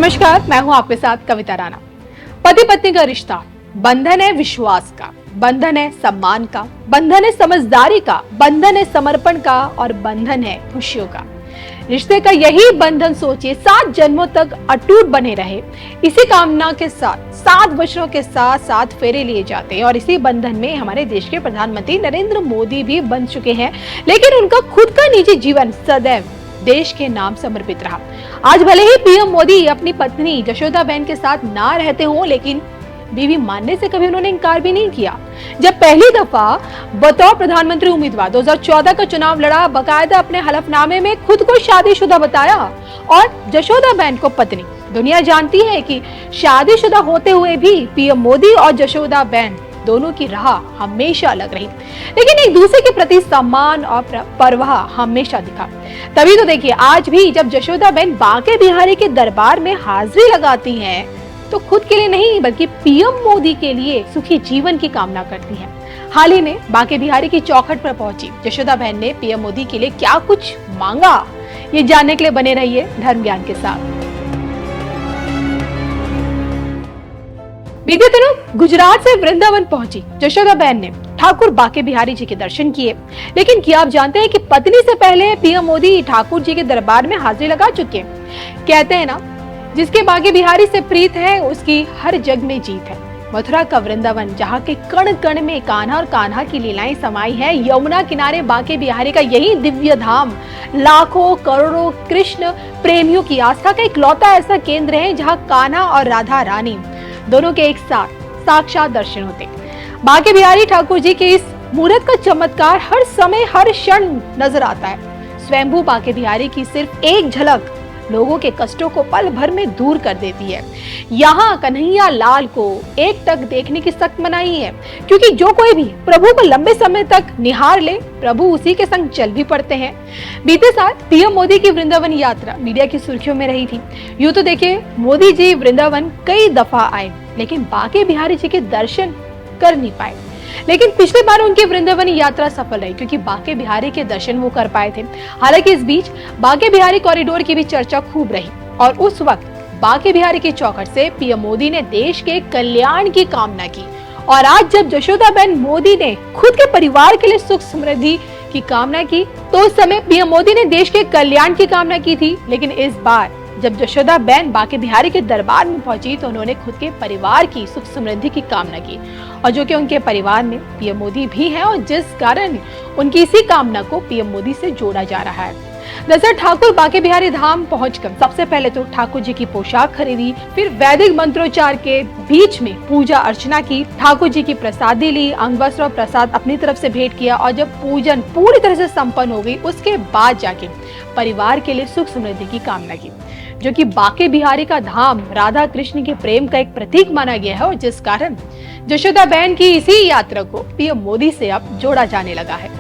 नमस्कार, मैं हूं आपके साथ कविता राणा। पति पत्नी का रिश्ता बंधन है विश्वास का, बंधन है सम्मान का, बंधन है समझदारी का, बंधन है समर्पण का और बंधन है खुशियों का। रिश्ते का यही बंधन सोचिए 7 जन्मों तक अटूट बने रहे। इसी कामना के साथ 7 वचनों के साथ 7 फेरे लिए जाते हैं और इसी बंधन में हमारे देश के प्रधानमंत्री नरेंद्र मोदी भी बंध चुके हैं, लेकिन उनका खुद का निजी जीवन सदैव देश के नाम समर्पित रहा। आज भले ही पीएम मोदी अपनी पत्नी जशोदाबेन के साथ ना रहते हों, लेकिन बीवी मानने से कभी उन्होंने इनकार भी नहीं किया। जब पहली दफा बतौर प्रधानमंत्री उम्मीदवार 2014 का चुनाव लड़ा, बकायदा अपने हलफनामे में खुद को शादीशुदा बताया और जशोदाबेन को पत्नी। दुनिया जानती है कि शादीशुदा होते हुए भी पीएम मोदी और जशोदाबेन दोनों की राह हमेशा अलग रही, लेकिन एक दूसरे के प्रति सम्मान और परवाह हमेशा दिखा। तभी तो देखिए, आज भी जब जशोदाबेन बांके बिहारी के दरबार में हाजिरी लगाती हैं, तो खुद के लिए नहीं बल्कि पीएम मोदी के लिए सुखी जीवन की कामना करती हैं। हाल ही में बांके बिहारी की चौखट पर पहुंची जशोदाबेन ने पीएम मोदी के लिए क्या कुछ मांगा, ये जानने के लिए बने रहिए धर्म ज्ञान के साथ। बीते दिनों गुजरात से वृंदावन पहुंची जशोदाबेन ने ठाकुर बांके बिहारी जी के दर्शन किए, लेकिन क्या आप जानते हैं कि पत्नी से पहले पीएम मोदी ठाकुर जी के दरबार में हाजिरी लगा चुके हैं। कहते हैं ना, जिसके बांके बिहारी से प्रीत है उसकी हर जग में जीत है। मथुरा का वृंदावन, जहाँ के कण कण में कान्हा और कान्हा की लीलाएं समाई है, यमुना किनारे बांके बिहारी का यही दिव्य धाम लाखों करोड़ों कृष्ण प्रेमियों की आस्था का इकलौता ऐसा केंद्र है जहाँ कान्हा और राधा रानी दोनों के एक साथ साक्षात दर्शन होते। बांके बिहारी ठाकुर जी के इस मूर्त का चमत्कार हर समय हर क्षण नजर आता है। स्वयंभू बांके बिहारी की सिर्फ एक झलक लोगों के कष्टों को पल भर में दूर कर देती है। यहाँ कन्हैया लाल को एक टक देखने की सख्त मनाही है, क्योंकि जो कोई भी प्रभु को लंबे समय तक निहार ले, प्रभु उसी के संग चल भी पड़ते हैं। बीते साल पीएम मोदी की वृंदावन यात्रा मीडिया की सुर्खियों में रही थी। यूं तो देखिए, मोदी जी वृंदावन कई दफा आए, लेकिन बांके बिहारी जी के दर्शन कर नहीं पाए। लेकिन पिछले बार उनकी वृंदावन यात्रा सफल रही, क्योंकि बांके बिहारी के दर्शन वो कर पाए थे। हालांकि इस बीच बांके बिहारी कॉरिडोर की भी चर्चा खूब रही और उस वक्त बांके बिहारी की चौखट से पीएम मोदी ने देश के कल्याण की कामना की। और आज जब जशोदाबेन मोदी ने खुद के परिवार के लिए सुख समृद्धि की कामना की, तो उस समय पीएम मोदी ने देश के कल्याण की कामना की थी। लेकिन इस बार जब जशोदाबेन बांके बिहारी के दरबार में पहुंची, तो उन्होंने खुद के परिवार की सुख समृद्धि की कामना की, और जो कि उनके परिवार में पीएम मोदी भी हैं, और जिस कारण उनकी इसी कामना को पीएम मोदी से जोड़ा जा रहा है। दरअसल ठाकुर बांके बिहारी धाम पहुंचकर सबसे पहले तो ठाकुर जी की पोशाक खरीदी, फिर वैदिक मंत्रोच्चार के बीच में पूजा अर्चना की, ठाकुर जी की प्रसादी ली, अंग वस्त्र और प्रसाद अपनी तरफ से भेंट किया, और जब पूजन पूरी तरह से संपन्न हो गई, उसके बाद जाके परिवार के लिए सुख समृद्धि की कामना की, जो कि बांके बिहारी का धाम राधा कृष्ण के प्रेम का एक प्रतीक माना गया है, और जिस कारण जशोदाबेन की इसी यात्रा को पीएम मोदी से अब जोड़ा जाने लगा है।